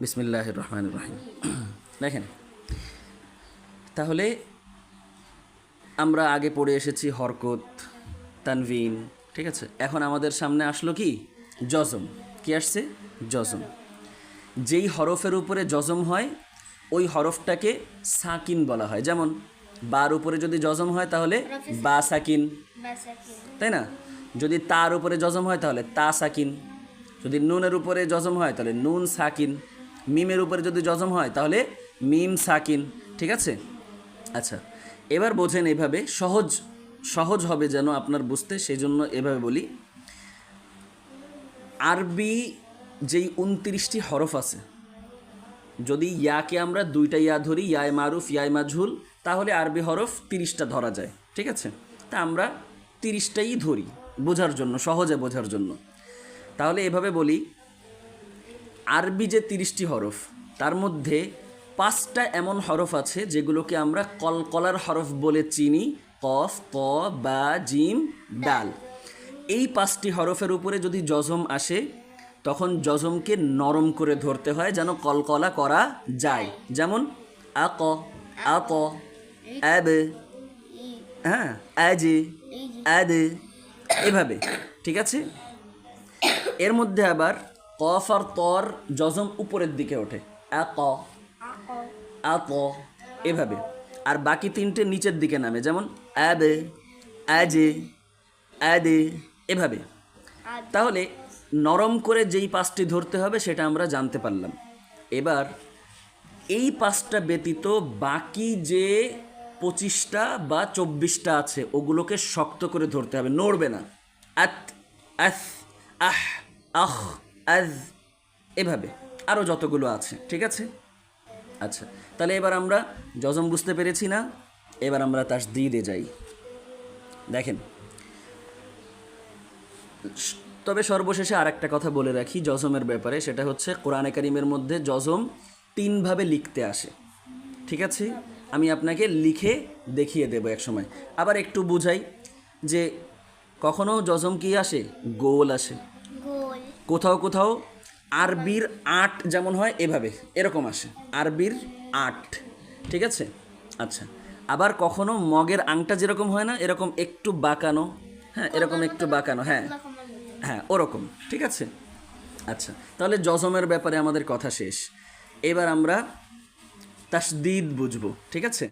বিসমিল্লাহির রহমানির রহিম। দেখেন, তাহলে আমরা আগে পড়ে এসেছি হরকত, তানভিন, ঠিক আছে। এখন আমাদের সামনে আসলো কি জজম। কি আসছে? জজম। যেই হরফের উপরে জজম হয় ওই হরফটাকে সাকিন বলা হয়। যেমন বার উপরে যদি জজম হয় তাহলে বা সাকিন, তাই না? যদি তার উপরে জজম হয় তাহলে তা সাকিন, যদি নুনের উপরে জজম হয় তাহলে নুন সাকিন, মিমের উপরে যদি জজম হয় তাহলে মিম সাকিন, ঠিক আছে। আচ্ছা, এবার বোঝেন, এভাবে সহজ সহজ হবে যেন আপনার বুঝতে, সেই জন্য এভাবে বলি। আরবি যেই 29টি হরফ আছে, যদি ইয়াকে আমরা দুইটা ইয়া ধরি, ইয়ায় মারুফ ইয়ায় মাজহুল, তাহলে আরবি হরফ 30টা ধরা যায়, ঠিক আছে। তা আমরা 30টাই ধরি বোঝার জন্য, সহজে বোঝার জন্য। তাহলে এভাবে বলি, আরবি যে 30টি হরফ, তার মধ্যে 5টা এমন হরফ আছে যেগুলোকে আমরা কলকলার হরফ বলে চিনি। কফ, ক, বা, জিম, ডাল। এই 5টি হরফের উপরে যদি জজম আসে তখন জজমকে নরম করে ধরতে হয় যেন কলকলা করা যায়। যেমন আক, আক, আব, হ্যাঁ, আজে, আদে, এভাবে, ঠিক আছে। এর মধ্যে আবার কফ আর তর জজম উপরের দিকে ওঠে, আক, আক, এভাবে। আর বাকি 3টে নিচের দিকে নামে, যেমন আবে, আজে, আদে, এভাবে। তাহলে নরম করে যেই 5টি ধরতে হবে সেটা আমরা জানতে পারলাম। এবার এই 5টা ব্যতীত বাকি যে 25টা বা 24টা আছে ওগুলোকে শক্ত করে ধরতে হবে, নড়বে না। আত, আস, আহ, আহ, আজ, এভাবে আরও যতগুলো আছে, ঠিক আছে। আচ্ছা, তাহলে এবার আমরা জজম বুঝতে পেরেছি না? এবার আমরা তাসদীদে যাই। দেখেন, তবে সর্বশেষে আর একটা কথা বলে রাখি জজমের ব্যাপারে, সেটা হচ্ছে কোরআনে কারিমের মধ্যে জজম 3ভাবে লিখতে আসে, ঠিক আছে। আমি আপনাকে লিখে দেখিয়ে দেবো এক সময়। আবার একটু বুঝাই যে কখনো জজম কি আসে, গোল আসে, কোথাও কোথাও আরবির 8 যেমন হয় এভাবে, এরকম আসে আরবির 8, ঠিক আছে। আচ্ছা, আবার কখনো মগের আংটা যেরকম হয় না, এরকম একটু বাঁকানো, হ্যাঁ, এরকম একটু বাঁকানো, হ্যাঁ হ্যাঁ, ওরকম, ঠিক আছে। আচ্ছা, তাহলে জজমের ব্যাপারে আমাদের কথা শেষ। এবার আমরা তাসদীদ বুঝবো, ঠিক আছে।